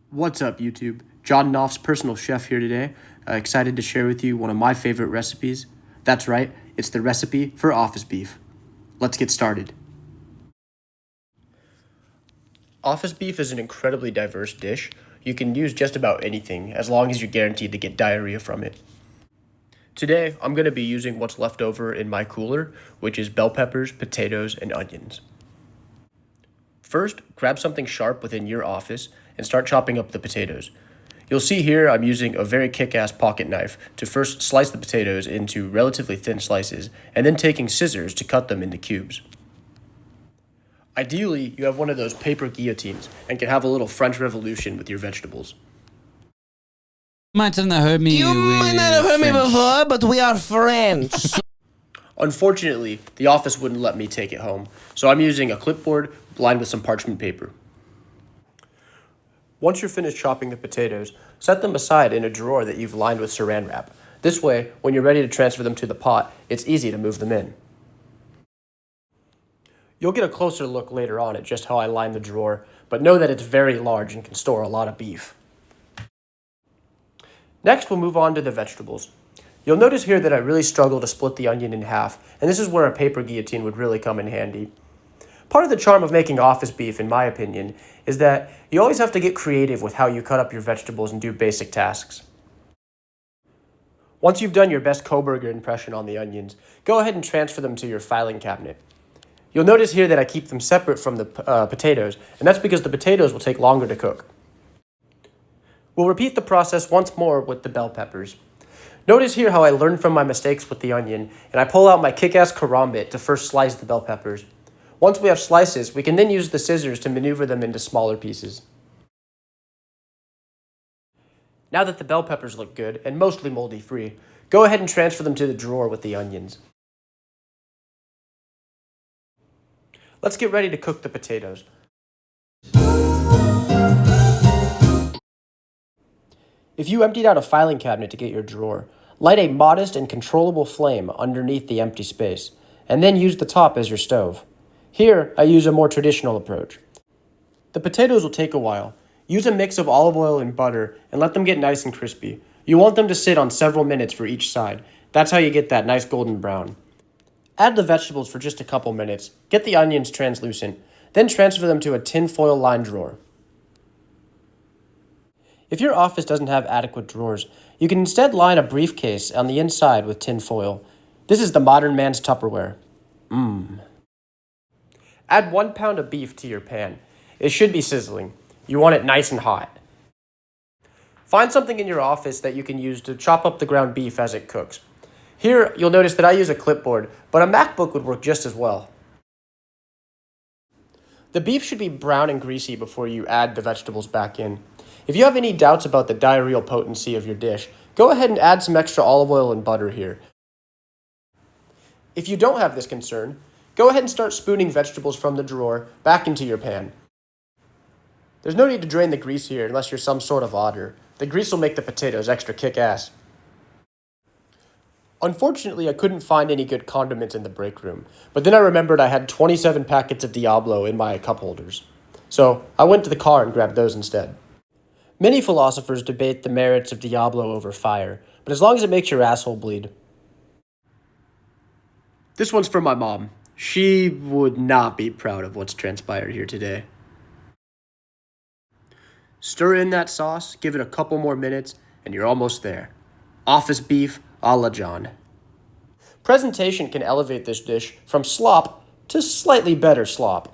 What's up, YouTube? John Knauff's personal chef here today. Excited to share with you one of my favorite recipes. That's right, it's the recipe for office beef. Let's get started. Office beef is an incredibly diverse dish. You can use just about anything as long as you're guaranteed to get diarrhea from it. Today, I'm going to be using what's left over in my cooler, which is bell peppers, potatoes, and onions. First, grab something sharp within your office and start chopping up the potatoes. You'll see here I'm using a very kick-ass pocket knife to first slice the potatoes into relatively thin slices and then taking scissors to cut them into cubes. Ideally, you have one of those paper guillotines and can have a little French Revolution with your vegetables. Might not have heard me. You might not have heard me before, but we are French. Unfortunately, the office wouldn't let me take it home, so I'm using a clipboard lined with some parchment paper. Once you're finished chopping the potatoes, set them aside in a drawer that you've lined with saran wrap. This way, when you're ready to transfer them to the pot, it's easy to move them in. You'll get a closer look later on at just how I lined the drawer, but know that it's very large and can store a lot of beef. Next, we'll move on to the vegetables. You'll notice here that I really struggle to split the onion in half, and this is where a paper guillotine would really come in handy. Part of the charm of making office beef, in my opinion, is that you always have to get creative with how you cut up your vegetables and do basic tasks. Once you've done your best Koberger impression on the onions, go ahead and transfer them to your filing cabinet. You'll notice here that I keep them separate from the potatoes, and that's because the potatoes will take longer to cook. We'll repeat the process once more with the bell peppers. Notice here how I learned from my mistakes with the onion, and I pull out my kick-ass karambit to first slice the bell peppers. Once we have slices, we can then use the scissors to maneuver them into smaller pieces. Now that the bell peppers look good and mostly moldy-free, go ahead and transfer them to the drawer with the onions. Let's get ready to cook the potatoes. If you emptied out a filing cabinet to get your drawer, light a modest and controllable flame underneath the empty space, and then use the top as your stove. Here, I use a more traditional approach. The potatoes will take a while. Use a mix of olive oil and butter and let them get nice and crispy. You want them to sit on several minutes for each side. That's how you get that nice golden brown. Add the vegetables for just a couple minutes, get the onions translucent, then transfer them to a tin foil lined drawer. If your office doesn't have adequate drawers, you can instead line a briefcase on the inside with tin foil. This is the modern man's Tupperware. Add 1 pound of beef to your pan. It should be sizzling. You want it nice and hot. Find something in your office that you can use to chop up the ground beef as it cooks. Here, you'll notice that I use a clipboard, but a MacBook would work just as well. The beef should be brown and greasy before you add the vegetables back in. If you have any doubts about the diarrheal potency of your dish, go ahead and add some extra olive oil and butter here. If you don't have this concern, go ahead and start spooning vegetables from the drawer back into your pan. There's no need to drain the grease here unless you're some sort of otter. The grease will make the potatoes extra kick-ass. Unfortunately, I couldn't find any good condiments in the break room, but then I remembered I had 27 packets of Diablo in my cup holders. So I went to the car and grabbed those instead. Many philosophers debate the merits of Diablo over fire, but as long as it makes your asshole bleed. This one's for my mom. She would not be proud of what's transpired here today. Stir in that sauce, give it a couple more minutes, and you're almost there. Office beef a la John. Presentation can elevate this dish from slop to slightly better slop.